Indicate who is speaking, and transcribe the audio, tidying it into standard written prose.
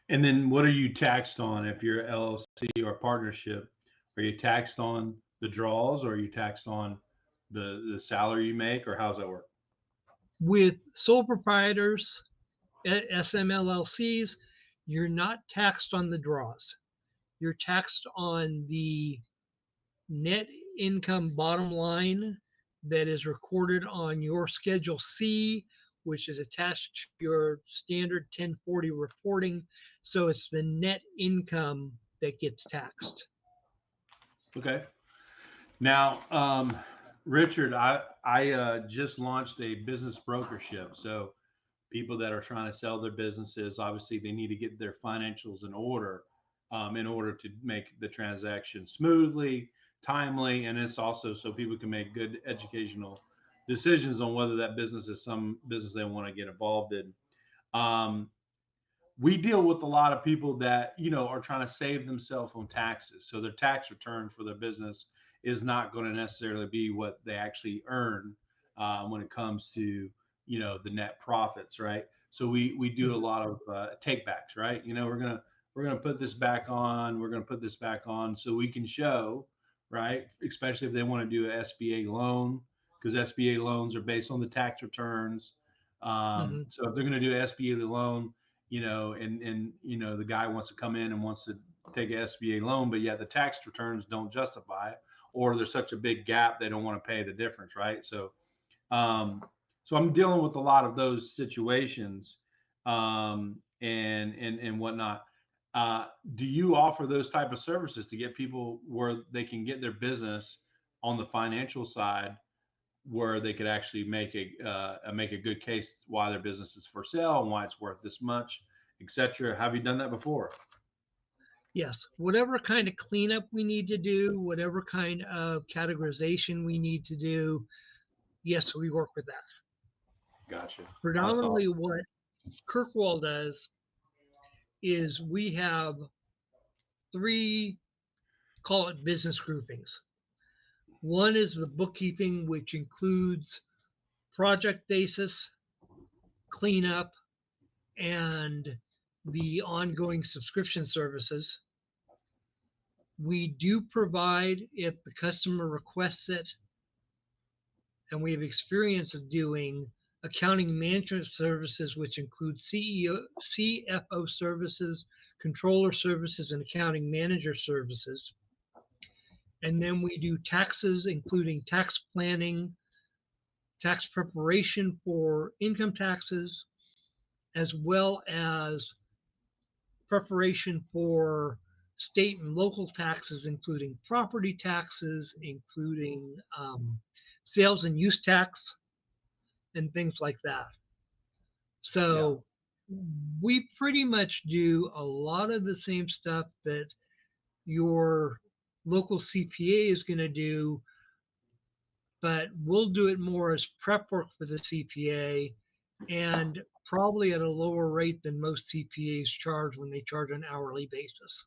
Speaker 1: And then what are you taxed on if you're LLC or partnership? Are you taxed on the draws, or are you taxed on the salary you make, or how's that work?
Speaker 2: With sole proprietors, SMLLCs, you're not taxed on the draws. You're taxed on the net income bottom line that is recorded on your Schedule C, which is attached to your standard 1040 reporting. So it's the net income that gets taxed.
Speaker 1: Okay. Now, Richard, I just launched a business brokership. So people that are trying to sell their businesses, obviously they need to get their financials in order to make the transaction smoothly, timely, and it's also so people can make good educational decisions on whether that business is some business they want to get involved in. Um, we deal with a lot of people that are trying to save themselves on taxes, so their tax return for their business is not going to necessarily be what they actually earn when it comes to the net profits, right? So we do a lot of take backs, right? We're gonna put this back on, we're gonna put this back on, so we can show, right, especially if they want to do an SBA loan, because SBA loans are based on the tax returns.
Speaker 2: Mm-hmm.
Speaker 1: So if they're going to do an SBA loan, and the guy wants to come in and wants to take an SBA loan, but yet the tax returns don't justify it, or there's such a big gap they don't want to pay the difference, right? Um, so I'm dealing with a lot of those situations, and whatnot. Do you offer those type of services to get people where they can get their business on the financial side, where they could actually make a good case why their business is for sale and why it's worth this much, etc.? Have you done that before?
Speaker 2: Yes, whatever kind of cleanup we need to do, whatever kind of categorization we need to do, yes, we work with that.
Speaker 1: Gotcha. That's
Speaker 2: Predominantly,
Speaker 1: awesome.
Speaker 2: what Kirkwall does is we have three, call it business groupings. One is the bookkeeping, which includes project basis, cleanup, and the ongoing subscription services. We do provide, if the customer requests it, and we have experience of doing accounting management services, which include CFO services, controller services, and accounting manager services. And then we do taxes, including tax planning, tax preparation for income taxes, as well as preparation for state and local taxes, including property taxes, including sales and use tax, and things like that.
Speaker 1: Yeah.
Speaker 2: So we pretty much do a lot of the same stuff that your local CPA is going to do, but we'll do it more as prep work for the CPA and probably at a lower rate than most CPAs charge when they charge on an hourly basis.